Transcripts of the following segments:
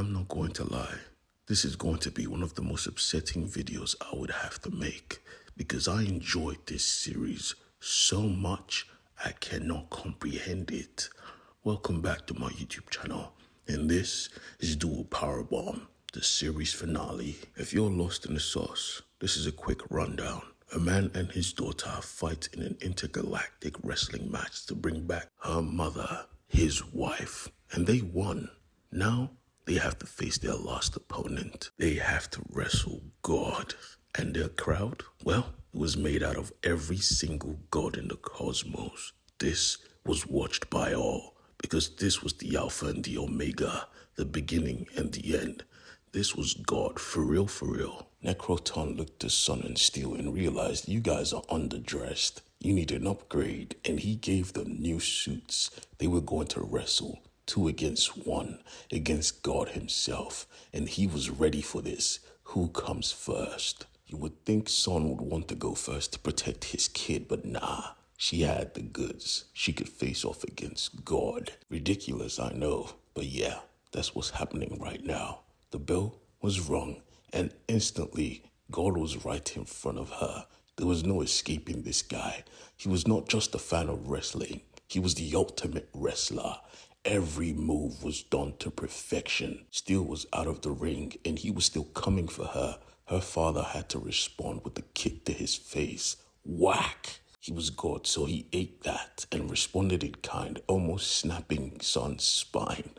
I'm not going to lie. This is going to be one of the most upsetting videos I would have to make because I enjoyed this series so much I cannot comprehend it. Welcome back to my YouTube channel, and this is Dual Powerbomb, the series finale. If you're lost in the sauce, this is a quick rundown. A man and his daughter fight in an intergalactic wrestling match to bring back her mother, his wife, and they won. Now they have to face their last opponent. They have to wrestle God. And their crowd, well, it was made out of every single god in the cosmos. This was watched by all because this was the Alpha and the Omega, the beginning and the end. This was God, for real, for real. Necroton looked at Sun and Steel and realized you guys are underdressed. You need an upgrade, and he gave them new suits. They were going to wrestle 2 against 1 against God himself, and he was ready for this. Who comes first? You would think Sun would want to go first to protect his kid, but nah. She had the goods. She could face off against God. Ridiculous, I know, but yeah, that's what's happening right now. The bell was rung, and instantly, God was right in front of her. There was no escaping this guy. He was not just a fan of wrestling. He was the ultimate wrestler. Every move was done to perfection. Steel was out of the ring, and he was still coming for her. Her father had to respond with a kick to his face. Whack! He was God, so he ate that and responded in kind, almost snapping Sun's spine.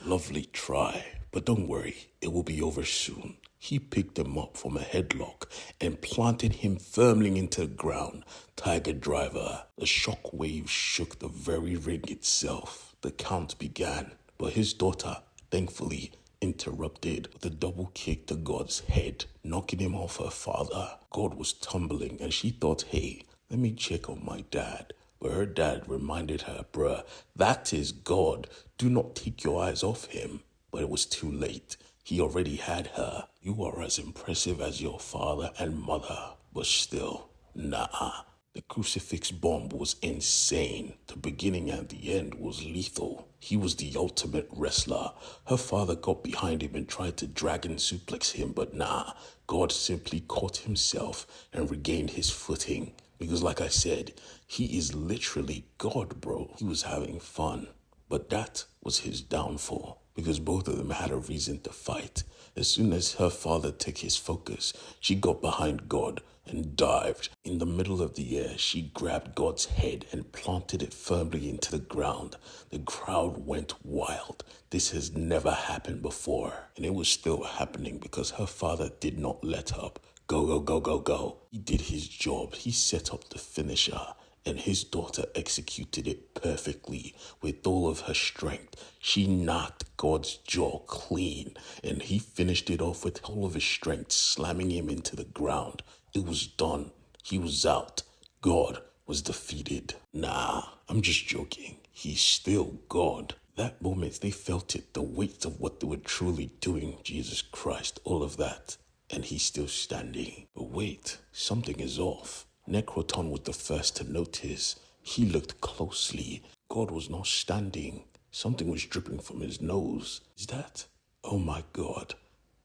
Lovely try. But don't worry, it will be over soon. He picked him up from a headlock and planted him firmly into the ground. Tiger driver. The shock wave shook the very ring itself. The count began, but his daughter, thankfully, interrupted with a double kick to God's head, knocking him off her father. God was tumbling and she thought, hey, let me check on my dad. But her dad reminded her, bruh, that is God. Do not take your eyes off him. But it was too late. He already had her. You are as impressive as your father and mother. But still, nah. The crucifix bomb was insane. The beginning and the end was lethal. He was the ultimate wrestler. Her father got behind him and tried to dragon suplex him, but nah. God simply caught himself and regained his footing. Because like I said, he is literally God, bro. He was having fun. But that was his downfall, because both of them had a reason to fight. As soon as her father took his focus, she got behind God and dived. In the middle of the air, she grabbed God's head and planted it firmly into the ground. The crowd went wild. This has never happened before. And it was still happening because her father did not let up. Go, go, go, go, go. He did his job. He set up the finisher. And his daughter executed it perfectly with all of her strength. She knocked God's jaw clean, and he finished it off with all of his strength, slamming him into the ground. It was done. He was out. God was defeated. Nah, I'm just joking. He's still God. That moment, they felt it, the weight of what they were truly doing. Jesus Christ, all of that. And he's still standing. But wait, something is off. Necroton was the first to notice. He looked closely. God was not standing. Something was dripping from his nose. Is that? Oh my God.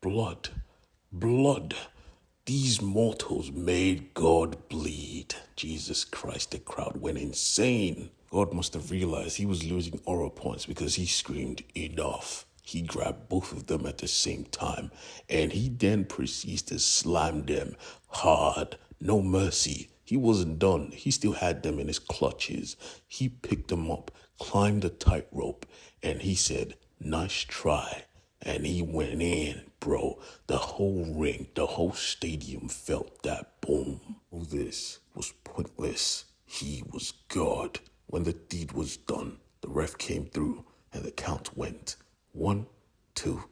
Blood. Blood. These mortals made God bleed. Jesus Christ, the crowd went insane. God must have realized he was losing aura points because he screamed, enough. He grabbed both of them at the same time, and he then proceeds to slam them hard. No mercy. He wasn't done. He still had them in his clutches. He picked them up, climbed the tightrope, and he said, nice try. And he went in, bro. The whole ring, the whole stadium felt that boom. All this was pointless. He was God. When the deed was done, the ref came through and the count went 1, 2,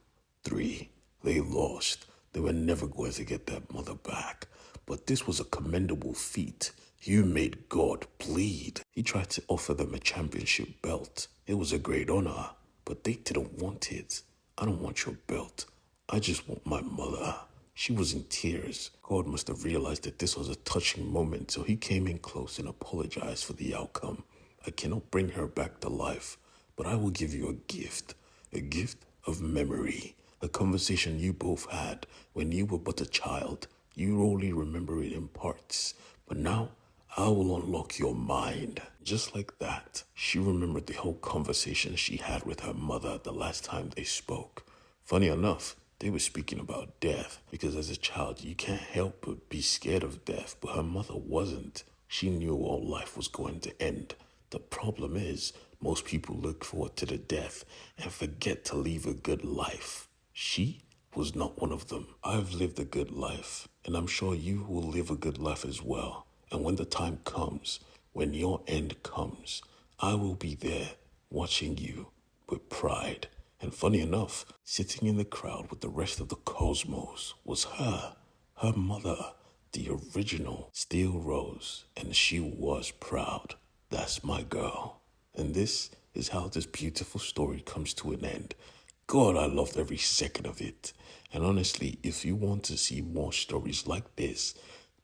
3. They lost. They were never going to get that mother back. But this was a commendable feat. You made God bleed. He tried to offer them a championship belt. It was a great honor, but they didn't want it. I don't want your belt. I just want my mother. She was in tears. God must have realized that this was a touching moment, so he came in close and apologized for the outcome. I cannot bring her back to life, but I will give you a gift. A gift of memory. A conversation you both had when you were but a child. You only remember it in parts. But now, I will unlock your mind. Just like that, she remembered the whole conversation she had with her mother the last time they spoke. Funny enough, they were speaking about death, because as a child you can't help but be scared of death, but her mother wasn't. She knew all life was going to end. The problem is, most people look forward to the death and forget to live a good life. She was not one of them. I've lived a good life, and I'm sure you will live a good life as well. And when the time comes, when your end comes, I will be there watching you with pride. And funny enough, sitting in the crowd with the rest of the cosmos was her mother, the original Steelrose, and she was proud. That's my girl. And this is how this beautiful story comes to an end. God, I loved every second of it. And honestly, if you want to see more stories like this,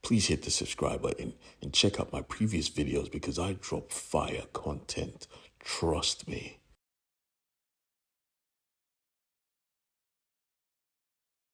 please hit the subscribe button and check out my previous videos because I drop fire content. Trust me.